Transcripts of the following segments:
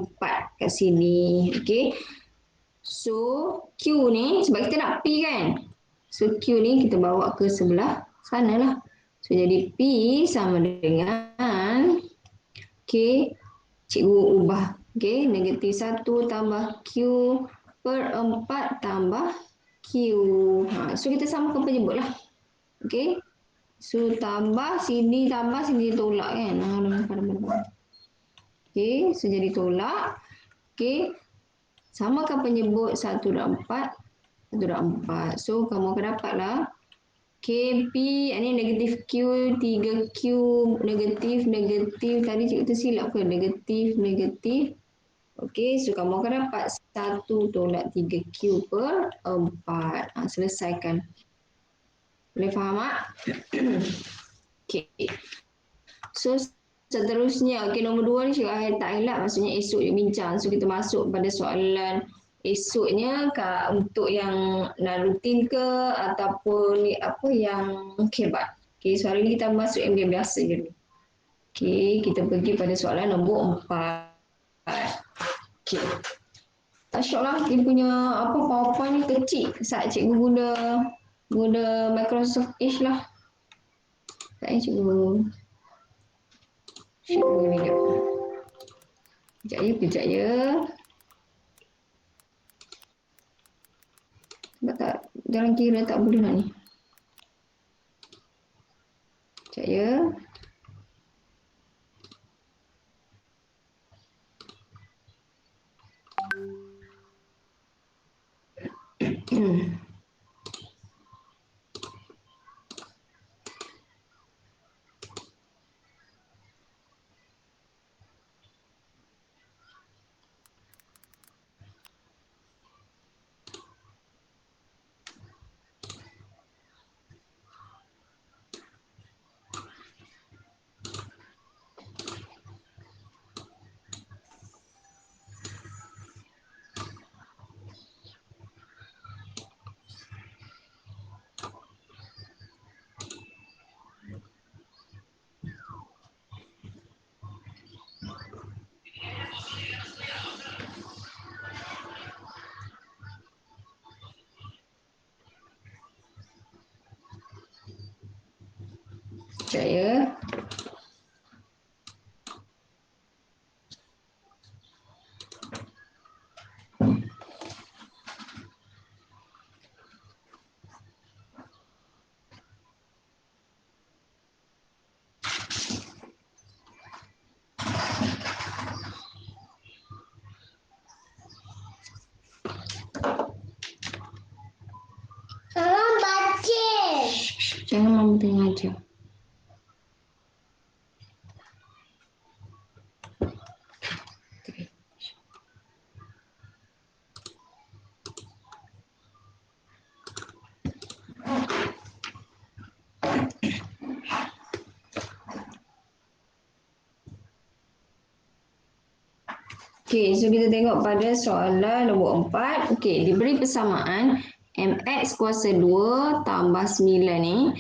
4 kat sini. Okey. So Q ni sebab kita nak P kan. So Q ni kita bawa ke sebelah sana lah. So jadi P sama dengan cikgu ubah. Negatif 1 tambah Q per 4 tambah Q. So kita samakan penyebut lah. So tambah sini tolak kan. So jadi tolak. Samakan penyebut 1 dan 4. So kamu akan dapatlah KP, ini negatif Q, 3Q, negatif. Tadi cikgu tersilap ke? Negatif. So kamu akan dapat 1 tolak 3Q per 4. Selesaikan. Boleh faham tak? So seterusnya, nombor 2 ni cikgu tak elak, maksudnya esok dia bincang. So kita masuk pada soalan esoknya untuk yang non-rutin ke ataupun apa yang hebat. Soalan ni kita masuk yang biasa je. Kita pergi pada soalan nombor 4. Asyik lah dia punya PowerPoint ni kecil saat cikgu guna Microsoft Edge lah. Saya cikgu ni kejap ya. Sebab tak, dalam kira tak boleh nak ni. Sekejap ya. Sekejap ya. Jangan mama tengah aja. So kita tengok pada soalan nombor 4. Diberi persamaan MX kuasa 2 tambah 9 ni.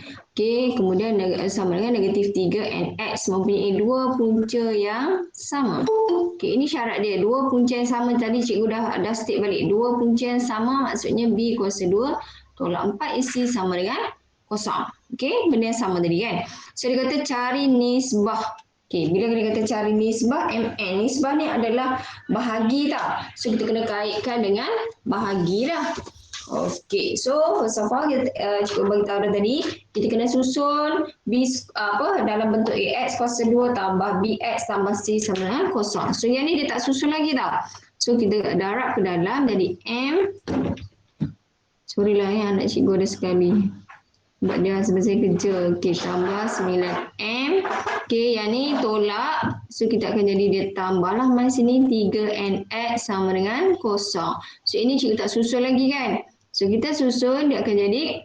Kemudian sama dengan negatif 3 NX mempunyai dua punca yang sama. Ini syarat dia. Dua punca yang sama tadi cikgu dah state balik. Dua punca yang sama maksudnya B kuasa 2 tolak 4 isi sama dengan kosong. Benda yang sama tadi kan. So dia kata cari nisbah. Bila kita kata cari nisbah, MN. Nisbah ni adalah bahagi tau. So, kita kena kaitkan dengan bahagi lah. So first of all, cikgu bagi tahu dah tadi, kita kena susun dalam bentuk AX kuasa 2 tambah BX tambah C sama dengan kosong. So, yang ni dia tak susun lagi tau. So, kita darab ke dalam, jadi M. Sorry lah ya, anak cikgu ada sekali. Sebab dia sebesar kerja. Tambah 9M. Yang ni tolak. So, kita akan jadi dia tambahlah mai sini 3NX sama dengan kosong. So, ini cikgu tak susun lagi kan. So, kita susun, dia akan jadi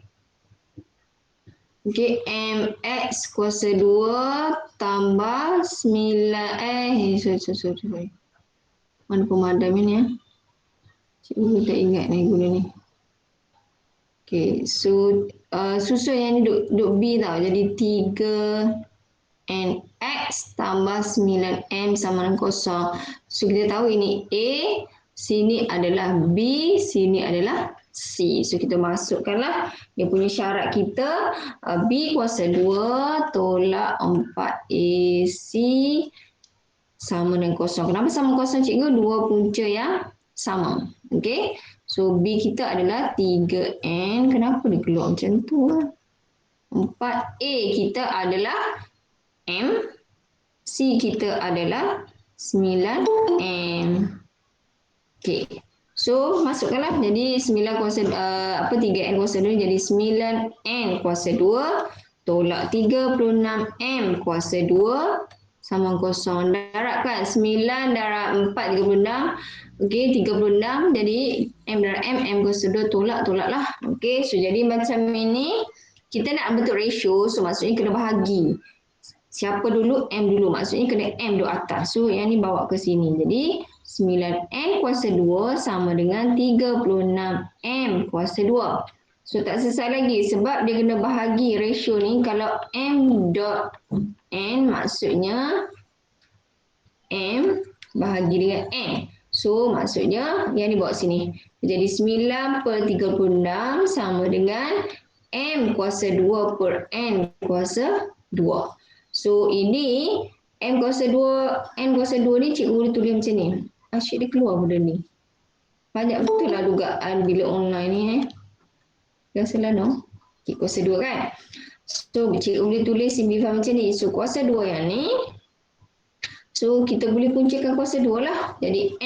MX kuasa 2 tambah 9. Sorry. Mana pemadam ini ya. Cikgu tak ingat ni guna ni. So susun yang ni duk B tau. Jadi 3NX X tambah 9M sama dengan kosong. So kita tahu ini A, sini adalah B, sini adalah C. So kita masukkanlah dia punya syarat kita, B kuasa 2 tolak 4AC sama dengan kosong. Kenapa sama kosong cikgu? Dua punca yang sama. Okey. So B kita adalah 3N. Kenapa dia keluar macam tu? 4A kita adalah M, C kita adalah 9M. Okey. So masukkanlah jadi 9 kuasa 3N kuasa 2 jadi 9N kuasa 2 tolak 36M kuasa 2 sama kosong. Darab kan? 9 darab 4 36. Okey, 36 jadi M darab M kuasa 2 tolaklah. Okey, so jadi macam ini. Kita nak bentuk ratio, so maksudnya kena bahagi. Siapa dulu? M dulu. Maksudnya kena M duduk atas. So yang ni bawa ke sini. Jadi 9N kuasa 2 sama dengan 36M kuasa 2. So tak selesai lagi sebab dia kena bahagi ratio ni. Kalau M dot N maksudnya M bahagi dengan N. So maksudnya yang ni bawa sini. Jadi 9 per 36 sama dengan M kuasa 2 per N kuasa 2. So ini M kuasa 2, N kuasa 2 ni cikgu boleh tulis macam ni. Asyik dia keluar benda ni. Banyak betul lah dugaan bila online ni Biasalah no. Kuasa 2 kan. So cikgu boleh tulis simplify macam ni. So kuasa 2 yang ni. So kita boleh puncakan kuasa 2 lah. Jadi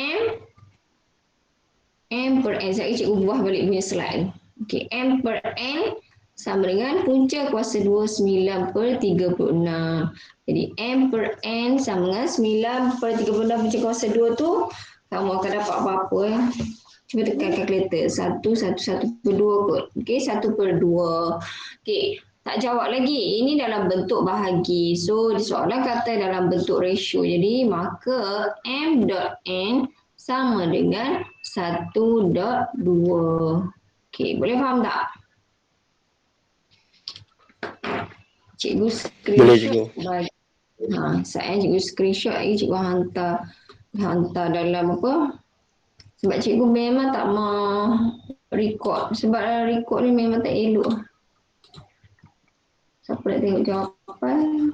M per N. Saya cikgu buah balik punya slide. Okay, M per N sama dengan punca kuasa 2 9 per 36. Jadi M per N sama dengan 9 per 36 punca kuasa 2 tu kamu akan dapat apa-apa Cuba tekan kalkulator. 1 per 2 kot. Okey, 1 per 2. Okey, tak jawab lagi. Ini dalam bentuk bahagi. So, di soalan kata dalam bentuk ratio. Jadi, maka M dot N sama dengan 1 dot 2. Okey, boleh faham tak? Cikgu screenshot. Saya cikgu screenshot lagi. Cikgu hantar dalam apa? Sebab cikgu memang tak mau record. Sebab record ni memang tak elok. Siapa nak tengok jawapan?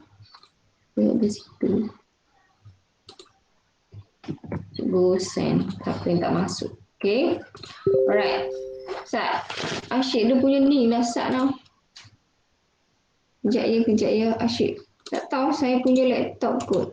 Tengok di situ. Cikgu send. Siapa yang tak masuk. Okay. Alright. Sat. Asyik dia punya link lah Sat tau. Kejap ya. Asyik. Tak tahu saya punya laptop kot.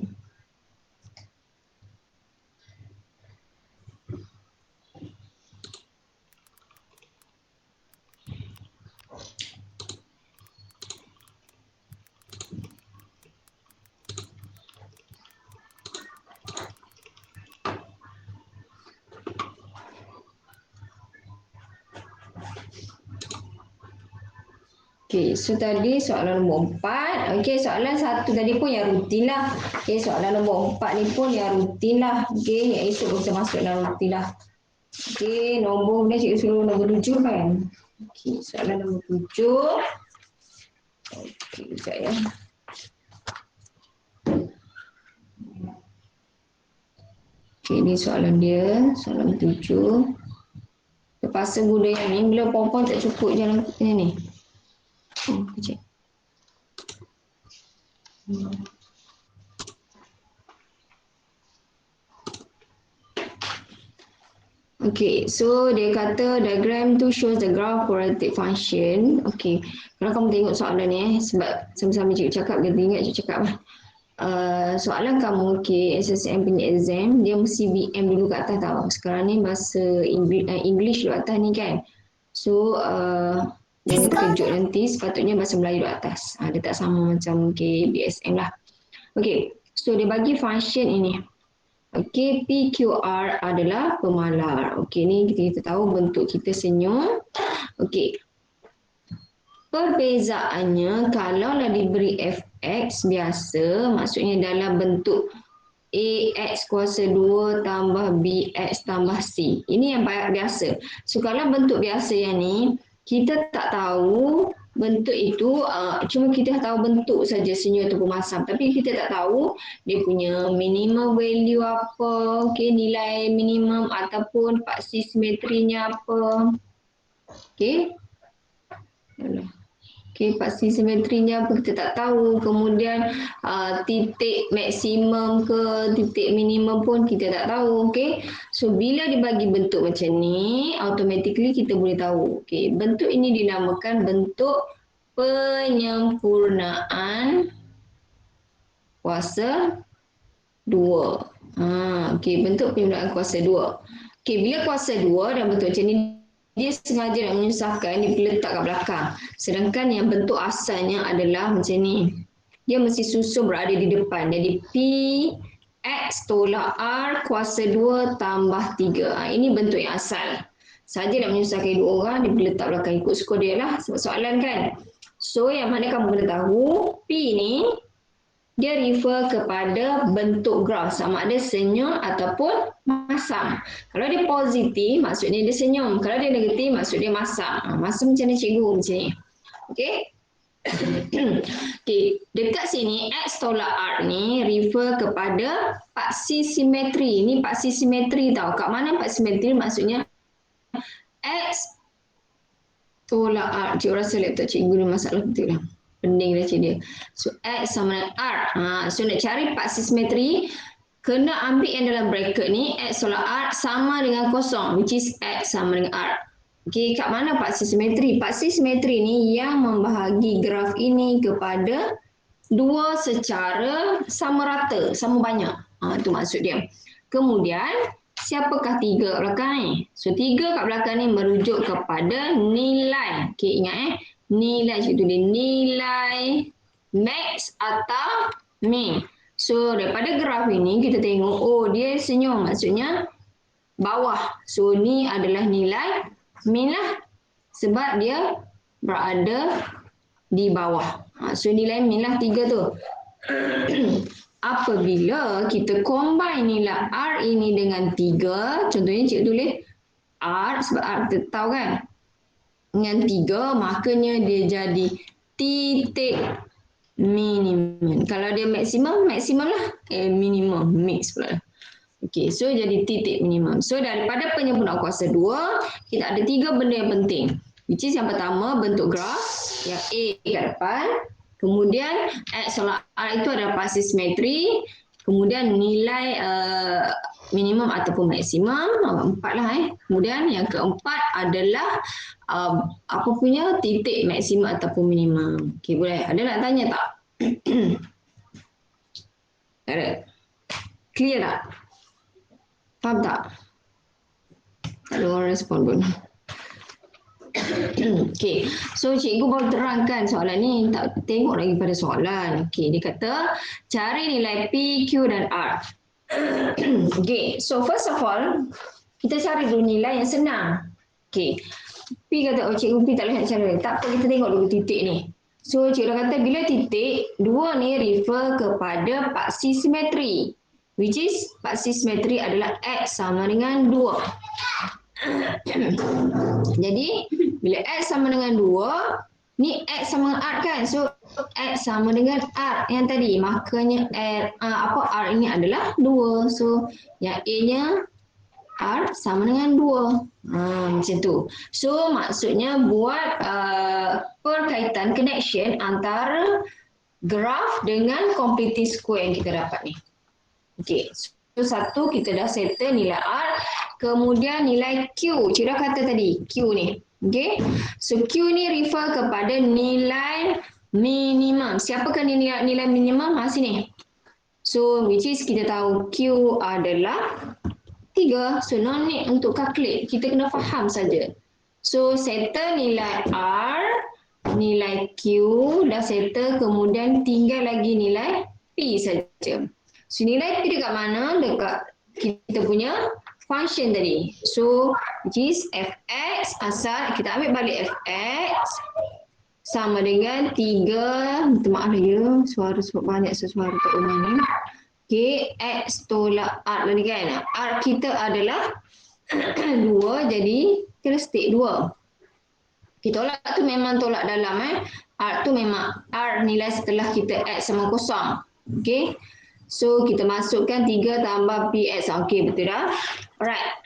Okay, so tadi soalan nombor 4. Okay, soalan 1 tadi pun yang rutin lah. Okay, soalan nombor 4 ni pun yang rutin lah. Okay, yang esok kita masuk dalam rutin lah. Okay, nombor ni cikgu suruh nombor 7 kan. Okay, soalan nombor 7. Okay, sekejap ya. Okay, ni soalan dia. Soalan 7. Terpaksa guna yang ni. Bila perempuan tak cukup jalan ni. Kejap. Okay, so dia kata diagram tu shows the graph quadratic function. Okay, kalau kamu tengok soalan ni sebab sama-sama cikgu cakap, dia ingat cikgu cakap lah. Soalan kamu, okay, SSM punya exam, dia mesti BM dulu kat atas tau. Sekarang ni bahasa English dulu atas ni kan. So, jangan terkejut nanti, sepatutnya bahasa Melayu di atas. Dia tak sama macam BSM lah. Okay, so dia bagi function ini. Okay, PQR adalah pemalar. Okay, ni kita tahu bentuk kita senyum. Okay, perbezaannya kalaulah diberi fx biasa, maksudnya dalam bentuk ax kuasa 2 tambah bx tambah c. Ini yang biasa. So, kalau bentuk biasa yang ni, kita tak tahu bentuk itu cuma kita tahu bentuk saja senyum ataupun masam, tapi kita tak tahu dia punya minimum value apa, okey, nilai minimum ataupun paksi simetrinya apa. Okey. Okey, paksi simetrinya apa kita tak tahu. Kemudian titik maksimum ke titik minimum pun kita tak tahu. Okey. So bila dibagi bentuk macam ni, automatically kita boleh tahu. Okey, bentuk ini dinamakan bentuk penyempurnaan kuasa 2. Okey, bentuk penyempurnaan kuasa 2. Okey, bila kuasa 2 dan bentuk macam ni, dia sengaja nak menyusahkan, dia letak kat belakang. Sedangkan yang bentuk asalnya adalah macam ni. Dia mesti susun berada di depan. Jadi P X tolak R kuasa 2 tambah 3. Ini bentuk yang asal. Saja nak menyusahkan dua orang, dia boleh letak belakang, ikut suka dia lah. Soalan kan. So yang mana kamu kena tahu, P ni dia refer kepada bentuk graf, sama ada senyum ataupun masam. Kalau dia positif, maksudnya dia senyum. Kalau dia negatif, maksud dia masam. Masam macam ni cikgu macam ni. Okey? Okey, dekat sini X tolak R ni refer kepada paksi simetri. Ni paksi simetri tau. Kat mana paksi simetri? Maksudnya X tolak R. Cikgu rasa laptop cikgu ni masalah betul lah. Pening dah dia. So X sama dengan R. So nak cari paksi simetri, kena ambil yang dalam bracket ni, X tolak R sama dengan kosong, which is X sama dengan R. Okey, kat mana paksi simetri? Paksi simetri ni yang membahagi graf ini kepada dua secara sama rata, sama banyak. Itu maksud dia. Kemudian, siapakah 3 kat belakang ni? So 3 kat belakang ni merujuk kepada nilai. Okey, ingat nilai cikgu tulis nilai max atau min. So daripada graf ini kita tengok, oh dia senyum, maksudnya bawah. So ni adalah nilai min lah, sebab dia berada di bawah. So nilai min lah 3 tu. Apabila kita combine nilai R ini dengan 3, contohnya cikgu tulis R, sebab R kita tahu kan, dengan 3, makanya dia jadi titik minimum. Kalau dia maksimum, maksimum lah. Minimum, mix pula. Okey, so jadi titik minimum. So daripada penyempurnaan kuasa 2, kita ada 3 benda yang penting. Which is yang pertama, bentuk graf, yang A kat depan. Kemudian X tolak R itu adalah paksi simetri. Kemudian nilai minimum ataupun maksimum, 4 lah. Kemudian yang keempat adalah apa punya titik maksimum ataupun minimum. Okey, boleh. Ada nak tanya tak? Ada. Clear tak? Faham tak? Tak ada orang respon pun. Okey, so cikgu baru terangkan soalan ni, tak tengok lagi pada soalan. Okey, dia kata cari nilai P, Q dan R. Okey, so first of all, kita cari dulu nilai yang senang. Okey, P kata, oh cikgu P tak boleh nak cara. Tak apa, kita tengok dulu titik ni. So cikgu dah kata bila titik, 2 ni refer kepada paksi simetri. Which is paksi simetri adalah X sama dengan 2. Jadi bila X sama dengan 2, ni X sama dengan R kan? So X sama dengan R yang tadi. Makanya R ini adalah 2. So yang A-nya R sama dengan 2. Macam tu. So maksudnya buat perkaitan connection antara graf dengan completing square yang kita dapat ni. Okey. So satu kita dah settle nilai R. Kemudian nilai Q. Cikgu dah kata tadi Q ni. Okey. So Q ni refer kepada nilai minimum. Siapakah nilai minimum? Sini. So which is kita tahu Q adalah 3. So no need untuk calculate. Kita kena faham saja. So settle nilai R, nilai Q dah settle, kemudian tinggal lagi nilai P saja. So nilai P dekat mana? Dekat kita punya function tadi. So which is fx, asal kita ambil balik fx sama dengan 3, minta maaf lagi suara sebab banyak sesuara kat rumah ni. Okay, X tolak R tadi kan. R kita adalah 2, jadi kita stick 2. Okay, tolak tu memang tolak dalam R tu memang R nilai setelah kita X sama kosong. Okay. So kita masukkan 3 tambah PX. Okay, betul dah. Alright.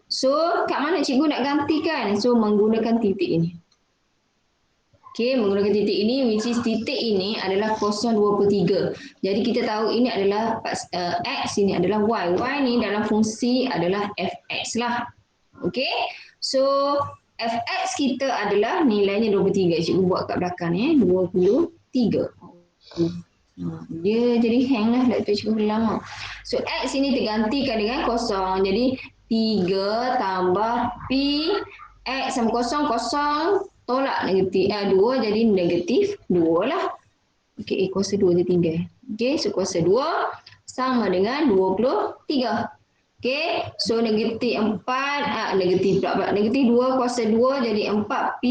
So kat mana cikgu nak gantikan? So menggunakan titik ini. Okay, menggunakan titik ini, which is titik ini adalah 0,23. Jadi kita tahu ini adalah X, ini adalah Y. Y ni dalam fungsi adalah Fx lah. Okay, so Fx kita adalah nilainya 23. Cikgu buat kat belakang ni, 23. Dia jadi hang lah, tak cikgu lama. So X ini tergantikan dengan kosong. Jadi 3 tambah P X sama kosong, kosong. Tolak negatif 2 jadi negatif 2 lah. Okey, kuasa 2 dia tinggal. Okey, so kuasa 2 sama dengan 23. Okey, so negatif 4, negatif pula. Negatif 2 kuasa 2 jadi 4P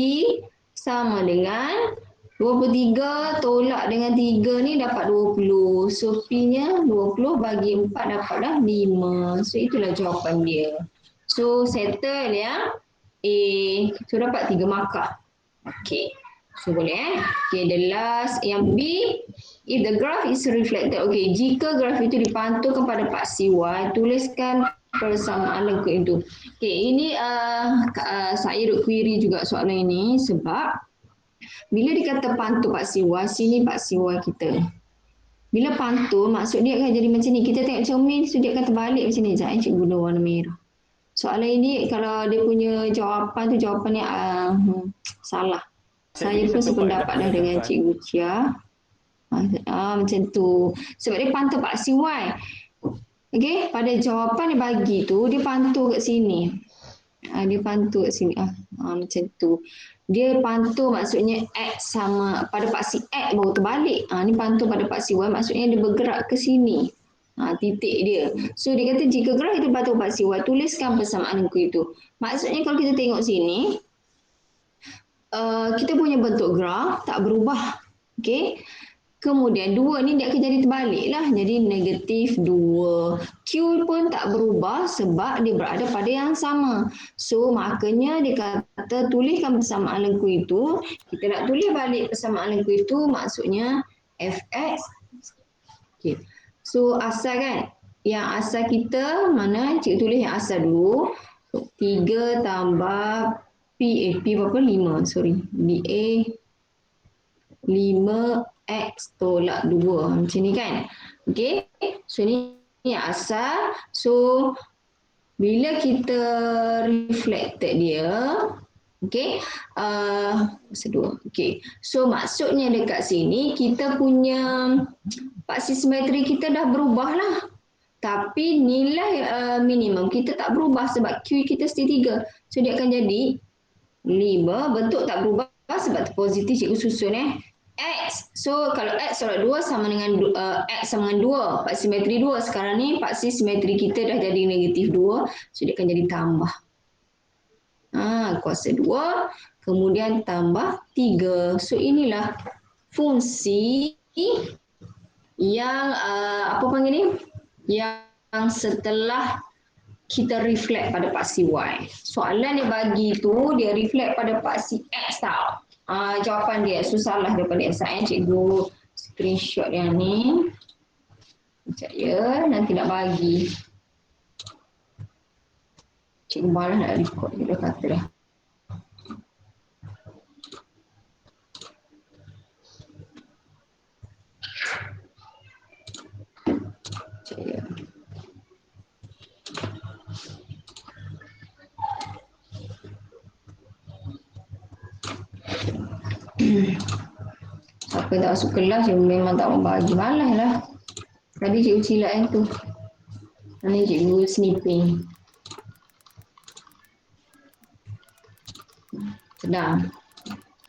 sama dengan 23 tolak dengan 3 ni dapat 20. So P-nya 20 bagi 4 dapatlah 5. So itulah jawapan dia. So settle ya. A. So dapat 3 markah. Okay. So boleh Okay, the last yang B. If the graph is reflected. Okay, jika graf itu dipantulkan pada paksi Y, tuliskan persamaan lengkap itu. Okay, ini saya duk query juga soalan ini sebab bila dikata pantul paksi Y, sini paksi Y kita. Bila pantul, maksud dia akan jadi macam ni. Kita tengok cermin, so dia akan terbalik macam ni. Sekejap, cikgu guna warna merah. Soalan ini kalau dia punya jawapan tu jawapannya salah. Saya pun sependapat dah dengan Cikgu Chia. Macam tu. Sebab dia pantul paksi Y. Okey, pada jawapan dia bagi tu dia pantul kat sini. Dia pantul kat sini. Macam tu. Dia pantul maksudnya X sama pada paksi X baru terbalik. Ni pantul pada paksi Y maksudnya dia bergerak ke sini. Titik dia. So dia kata jika graf itu patut paksi Y, tuliskan persamaan lengkung itu. Maksudnya kalau kita tengok sini, kita punya bentuk graf tak berubah. Okay. Kemudian 2 ni dia akan jadi terbalik lah. Jadi negatif 2. Q pun tak berubah sebab dia berada pada yang sama. So makanya dia kata tuliskan persamaan lengkung itu. Kita nak tulis balik persamaan lengkung itu maksudnya Fx. Okay. So asal kan? Yang asal kita mana? Cikgu tulis yang asal dulu. 3 tambah P berapa? 5. Sorry. BA 5X tolak 2. Macam ni kan? Okay. So ni yang asal. So bila kita reflected dia. Okay. Masa 2. Okay. So maksudnya dekat sini kita punya paksi simetri kita dah berubah lah. Tapi nilai minimum kita tak berubah sebab Q kita mesti 3. So dia akan jadi 5. Bentuk tak berubah sebab tu positif cikgu susun X. So kalau X tolak 2 sama dengan X sama dengan 2. Paksi simetri 2. Sekarang ni paksi simetri kita dah jadi negatif 2. So dia akan jadi tambah. Kuasa 2. Kemudian tambah 3. So inilah fungsi yang apa panggil ni? Yang setelah kita reflect pada paksi Y. Soalan dia bagi tu dia reflect pada paksi X tau. Jawapan dia salah daripada SIN. Cikgu screenshot yang ni. Sekejap ya, nanti nak bagi. Cikgu malas nak record, dia dah kata dah. Sekejap ya. Siapa tak masuk kelas dia memang tak mau bagi, malas lah. Tadi cikgu silap yang tu. Ni cikgu snipping. Sedang.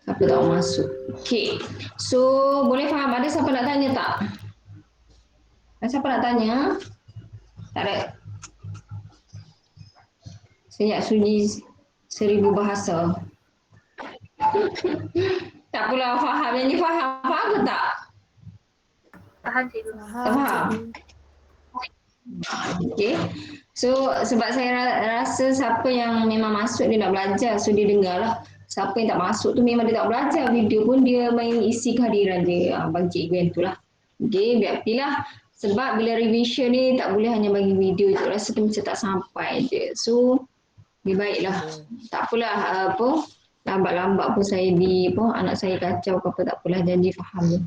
Siapa tak mau masuk. Okay. So boleh faham, ada siapa nak tanya tak? Ada siapa nak tanya? Tak ada. Senyap sunyi 1000 bahasa. Tak pula faham. Yang ni faham. Faham ke tak? Faham cikgu. Tak faham? Okay. So sebab saya rasa siapa yang memang masuk dia nak belajar. So dia dengar lah. Siapa yang tak masuk tu memang dia tak belajar video pun, dia main isi kehadiran dia. Bagi cikgu yang tu lah. Okay, biar pilih. Sebab bila revision ni tak boleh hanya bagi video je. Rasa tu macam tak sampai je. So, lebih baiklah. Tak apalah apa. Lambat-lambat pun saya anak saya kacau ke apa, tak apalah, janji faham je.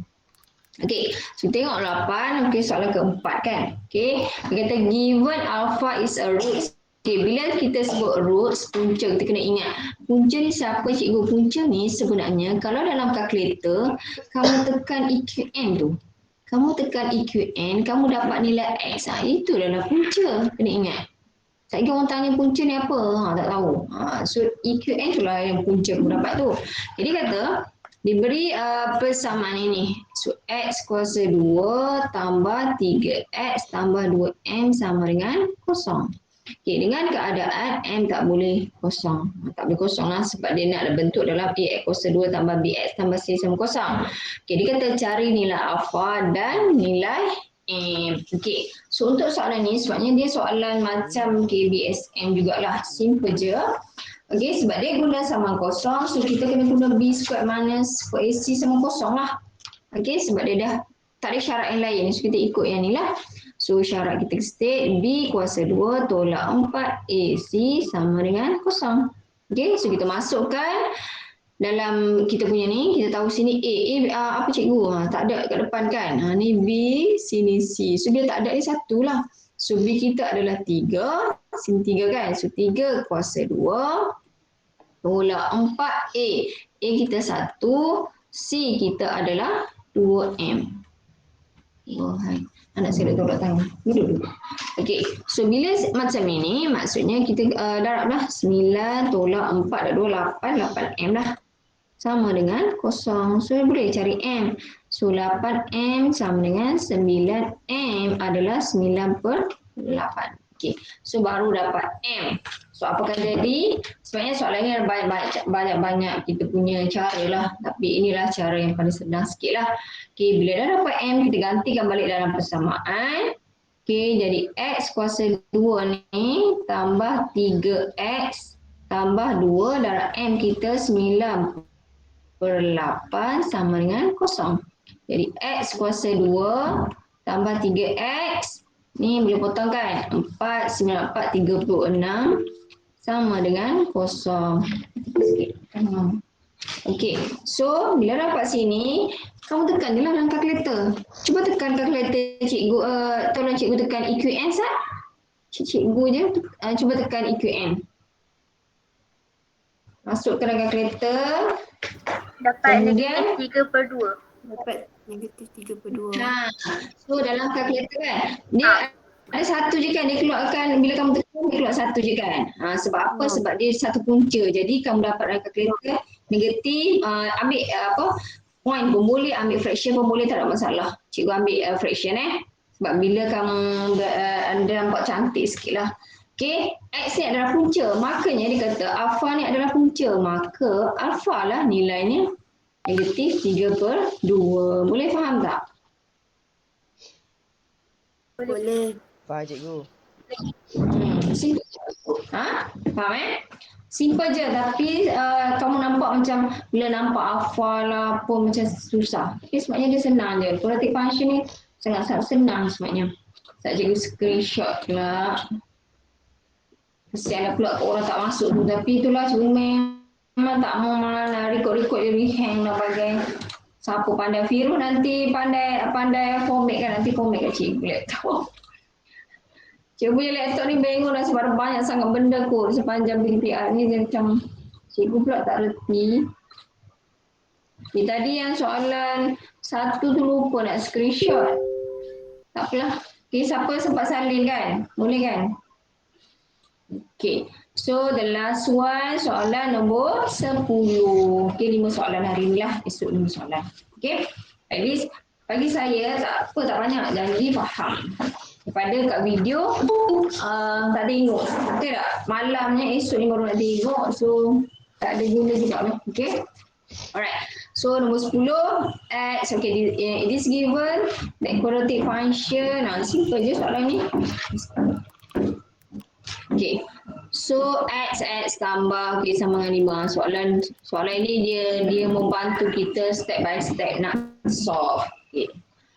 Okey, so tengok 8. Okey, soalan keempat kan. Okey, dia kata given alpha is a root. Okey, bila kita sebut roots, punca, kita kena ingat. Punca ni siapa cikgu? Punca ni sebenarnya kalau dalam kalkulator, kamu tekan EQN tu. Kamu tekan EQN, kamu dapat nilai X. Itu adalah punca. Kena ingat. Tak kira orang tanya punca ni apa, tak tahu. So EQN tu lah yang punca kamu dapat tu. Jadi kata, diberi persamaan ini. So X kuasa 2 tambah 3X tambah 2M sama dengan kosong. Okay, dengan keadaan M tak boleh kosong. Tak boleh kosong lah sebab dia nak ada bentuk dalam AX kuasa 2 tambah BX tambah C sama kosong. Okay, dia kata cari nilai alpha dan nilai M. Okay, so untuk soalan ni sebabnya dia soalan macam KBSM jugalah. Simple je. Okay, sebab dia guna sama kosong, so kita kena guna B square minus AC sama kosong lah. Okay, sebab dia dah tak ada syarat yang lain, so kita ikut yang ni lah. So syarat kita state B kuasa 2 tolak 4 AC sama dengan kosong. Okay, so kita masukkan dalam kita punya ni, kita tahu sini A apa cikgu? Tak ada kat depan kan? Ni B, sini C. So dia tak ada ni satu lah. So B kita adalah 3, sini 3 kan? So 3 kuasa 2 tolak 4 A. A kita 1, C kita adalah 2M. Oh, hai. Anak saya dah tolak tangan. Duduk. Okey. So bila macam ini, maksudnya kita darablah 9 tolak 4 dah 2, 8M lah. Sama dengan kosong. So boleh cari M. So 8M sama dengan 9M adalah 9/8. Okey. So baru dapat M. So apakah jadi? Sebenarnya soalan ni banyak-banyak kita punya cara lah. Tapi inilah cara yang paling senang sikit lah. Okey, bila dah dapat M, kita gantikan balik dalam persamaan. Okey, jadi X kuasa 2 ni tambah 3X tambah 2 darab M kita 9/8 sama dengan kosong. Jadi X kuasa 2 tambah 3X. Ni boleh potong kan? 4, 9, 4, 36 sama dengan kosong. Okey, so bila dapat sini, kamu tekan je lah dalam kalkulator. Cuba tekan kalkulator cikgu, tolong cikgu tekan EQN sat. Cikgu je, cuba tekan EQN. Masuk ke dalam kalkulator. Dapat kemudian -3/2. Dapat -3/2. So dalam kalkulator kan, dia ada satu je kan, dia keluarkan bila kamu tekan dia keluar satu je kan. Sebab apa? Sebab dia satu punca. Jadi kamu dapat dalam kalkulator negatif, ambil point pun boleh, ambil fraction pun boleh, tak ada masalah. Cikgu ambil fraction sebab bila kamu dia nampak cantik sikit lah. Okay, X ni adalah punca. Makanya dia kata alpha ni adalah punca. Maka alpha lah nilainya negatif 3/2. Boleh faham tak? Boleh. Faham cikgu. Simple. Faham Simple je, tapi kamu nampak macam bila nampak alpha lah pun macam susah. Tapi sebenarnya dia senang je. Quadratic function ni sangat-sangat senang sebenarnya. Tak cikgu screenshot pula. Kesian pula orang tak masuk tu. Tapi itulah cikgu memang tak mau malah record jadi hang lah bagai. Siapa pandai Firu nanti pandai format kan, nanti format kat cikgu laptop. Cikgu punya laptop ni bengong dah sebab banyak sangat benda kot sepanjang PPR ni, dia macam cikgu pula tak reti. Tadi yang soalan satu tu lupa nak screenshot. Tak apalah. Okay, siapa sempat salin kan? Boleh kan? Okay. So the last one, soalan nombor 10. Okay, 5 soalan hari ni lah. Esok 5 soalan. Okay. At least bagi saya tak banyak, janji faham. Daripada kat video tak tengok. Betul tak? Malamnya esok ni baru nak tengok. So tak ada guna juga lah. Okay. Alright. So nombor 10 X. Okay, it is given that quadratic function. Simple je soalan ni. Okay. So X tambah okay, sama dengan 5. Soalan ini dia membantu kita step by step nak solve. Okay.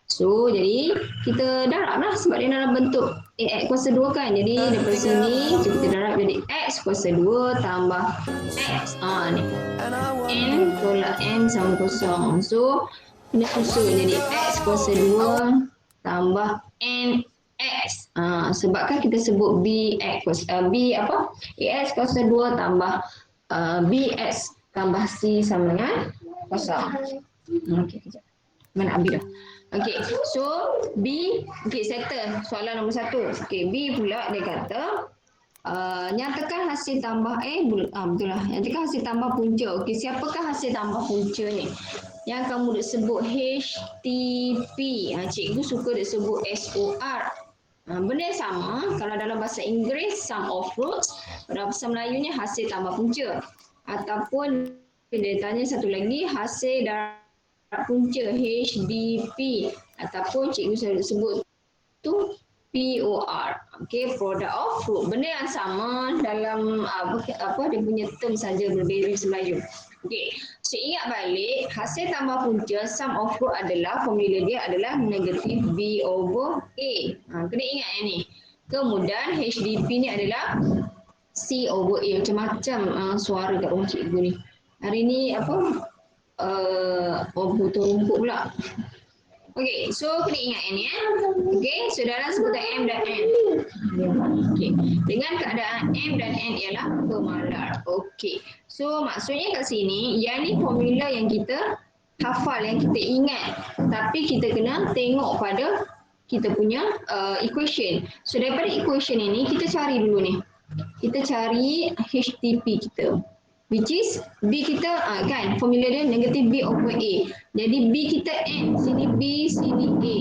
So jadi kita darablah sebab dia dalam bentuk X kuasa 2 kan. Jadi daripada sini kita darab jadi X kuasa 2 tambah X. Ni. N tolak N sama kosong. So kena susun jadi X kuasa 2 tambah N X. Sebabkan kita sebut B X B apa? AX kuasa 2 tambah BX tambah C sama dengan kosong. Okey, kejap. Mana Abi dah? Okey, so B, okey settle soalan nombor 1. Okey, B pula dia kata nyatakan hasil tambah betul lah. Nyatakan hasil tambah punca. Okey, siapakah hasil tambah punca ni? Yang kamu disebut HTP. Cikgu suka disebut SOR. Benda yang sama kalau dalam bahasa Inggeris sum of roots, dalam bahasa Melayunya hasil tambah punca. Ataupun dia tanya satu lagi hasil darab punca HDP ataupun cikgu selalu sebut tu POR. Okey, product of fruit. Benda yang sama dalam apa dia punya term saja berbeza bahasa Melayu. Okey, so ingat balik hasil tambah punca sum of fruit adalah formula dia adalah negatif B over A. Kena ingat yang ni. Kemudian HDP ni adalah C over A. Macam-macam suara kat rumah cikgu ni. Hari ni apa potong rumput pula. Okey, so kena ingat yang ni Okey, so dalam sebutan M dan N. Okey, dengan keadaan M dan N ialah pemalar. Okey, so maksudnya kat sini, yang ni formula yang kita hafal, yang kita ingat. Tapi kita kena tengok pada kita punya equation. So daripada equation ini, kita cari dulu ni. Kita cari HTP kita. Which is B kita kan formula dia negatif B over A. Jadi B kita N, sini B, sini A.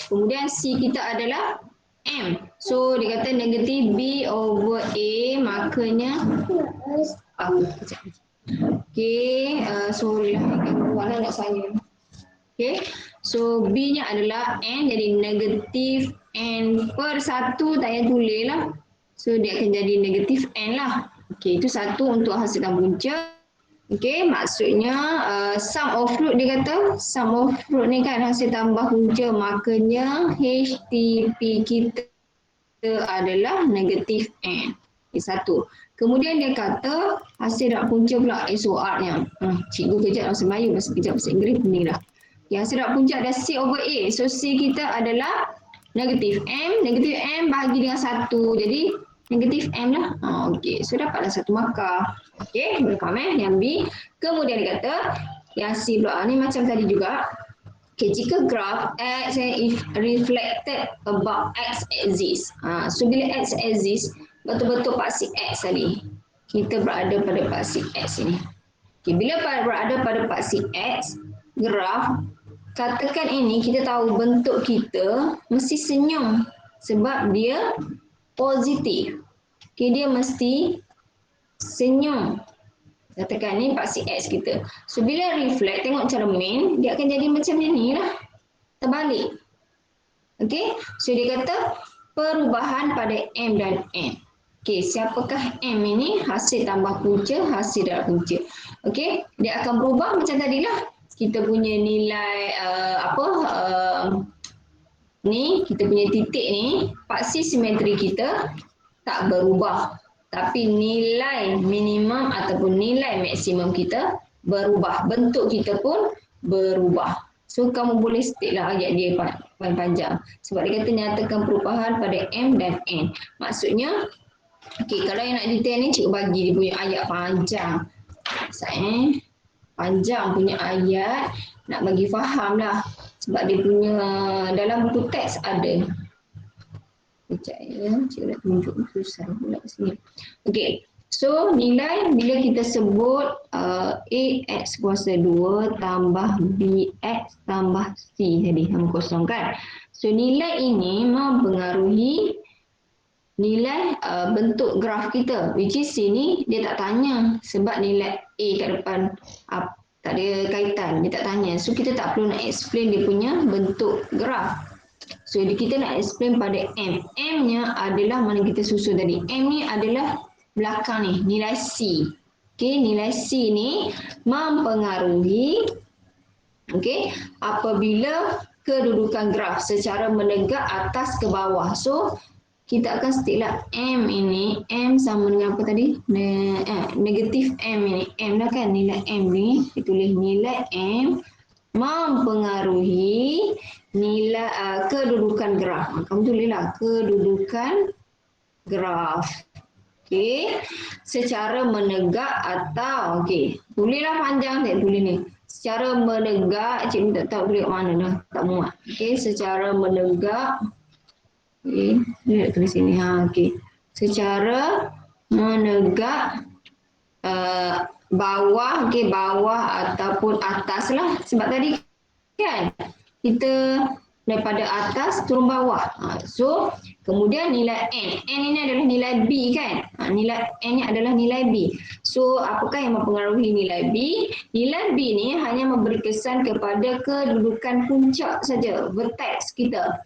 Kemudian C kita adalah M. So dia kata negatif B over A makanya kejap. Okey, sorry lah gangguan nak saya. Okey. So B nya adalah N, jadi negatif N per 1 tak payah tulis lah. So dia akan jadi negatif N lah. Okey, itu satu untuk hasil tambah punca. Okey, maksudnya sum of fruit dia kata, sum of fruit ni kan hasil tambah punca, makanya HTP kita adalah negatif N. Okay, satu. Kemudian dia kata hasil darab punca pula SOR-nya. Cikgu kejap bahasa Melayu, kejap bahasa Inggeris pening dah. Okay, hasil darab punca ada C over A. So C kita adalah negatif M bahagi dengan 1. Jadi negatif M lah. Okey, so dapatlah 1 markah. Okey, boleh faham yang B. Kemudian dia kata yang C pula ni macam tadi juga. Okey, jika graf X is reflected about X axis. So bila X axis betul-betul paksi X tadi. Kita berada pada paksi X ini. Okey, bila berada pada paksi X, graf katakan ini kita tahu bentuk kita mesti senyum sebab dia positif. Okay, dia mesti senyum. Katakan ni paksi X kita. So bila reflect tengok cermin, dia akan jadi macam ni lah. Terbalik. Okay, so dia kata perubahan pada M dan N. Okay, siapakah M ini? Hasil tambah punca, hasil darab punca. Okay, dia akan berubah macam tadilah. Kita punya nilai ni kita punya titik ni paksi simetri kita tak berubah, tapi nilai minimum ataupun nilai maksimum kita berubah, bentuk kita pun berubah. So kamu boleh state lah ayat dia panjang sebab dia kata nyatakan perubahan pada M dan N. Maksudnya okey, kalau yang nak detail ni cikgu bagi dia punya ayat panjang. Panjang punya ayat nak bagi faham lah sebab dia punya dalam buku teks ada. Sekejap ya, cikgu nak tunjuk susah pula kat sini. Okey, so nilai bila kita sebut AX kuasa 2 tambah BX tambah C tadi sama kosong kan. So nilai ini mempengaruhi nilai bentuk graf kita, which is sini dia tak tanya sebab nilai A kat depan tak ada kaitan, dia tak tanya. So kita tak perlu nak explain dia punya bentuk graf. So kita nak explain pada M. M-nya adalah mana kita susun tadi. M ni adalah belakang ni, nilai C. Okey, nilai C ni mempengaruhi apabila kedudukan graf secara menegak atas ke bawah. So kita akan sticklah M ini, M sama dengan apa tadi? Negatif M ini. M dah kan, nilai M ni. Kita tulis nilai M mempengaruhi nilai kedudukan graf. Kamu tulislah kedudukan graf. Okey. Secara menegak atau tulislah panjang tak tulis ni. Secara menegak, cikgu tak tahu tulis kat mana dah, tak muat. Okey, secara menegak. Okey, ni nak tulis sini. Secara menegak bawah, bawah ataupun atas lah. Sebab tadi kan kita daripada atas turun bawah. So kemudian nilai N. N ini adalah nilai B kan. Nilai N ni adalah nilai B. So apakah yang mempengaruhi nilai B? Nilai B ni hanya memberi kesan kepada kedudukan puncak saja, vertex kita.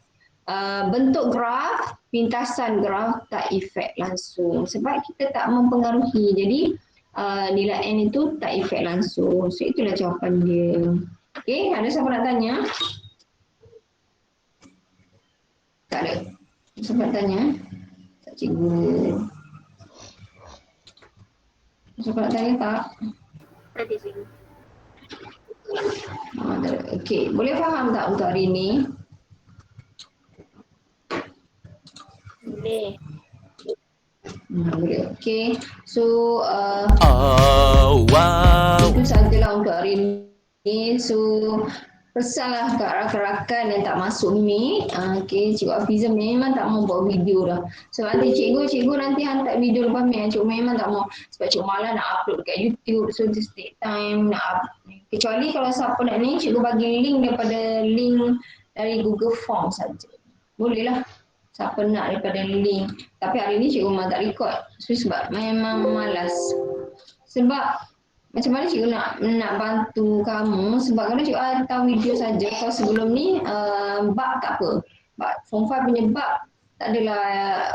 Bentuk graf, pintasan graf tak efek langsung sebab kita tak mempengaruhi. Jadi nilai N itu tak efek langsung. So itulah jawapan dia. Okey, ada siapa nak tanya? Tak ada. Siapa nak tanya? Tak, cikgu. Siapa nak tanya tak? Tadi cikgu. Tak ada. Okey, boleh faham tak untuk hari ini? Boleh. Boleh. Okey. So wow. itu sajalah untuk hari ini. So pesanlah kat rakan-rakan yang tak masuk meet. Cikgu Hafizah memang tak mau buat video dah. So nanti cikgu nanti hantar video lepas meet. Cikgu memang tak mau. Sebab cikgu malah nak upload kat YouTube. So just take time nak kecuali kalau siapa nak ni, cikgu bagi link daripada link dari Google Form saja. Boleh lah. Siapa nak daripada link. Tapi hari ni cikgu memang tak record. So sebab memang malas. Sebab macam mana cikgu nak bantu kamu. Sebab kalau cikgu hantar video saja. Kalau sebelum ni bab tak apa. Bab Form 5 punya bab tak adalah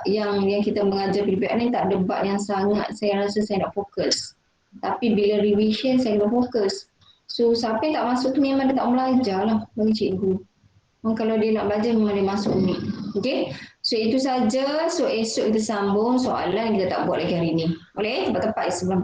yang kita mengajar PPR ni, tak ada bab yang sangat saya rasa saya nak fokus. Tapi bila revision saya nak fokus. So siapa yang tak masuk tu memang dia tak belajar lah bagi cikgu. Kalau dia nak belajar memang dia masuk ni. Okey. So itu saja. So esok kita sambung soalan yang kita tak buat lagi hari ni. Boleh? Sebab tepat sebelum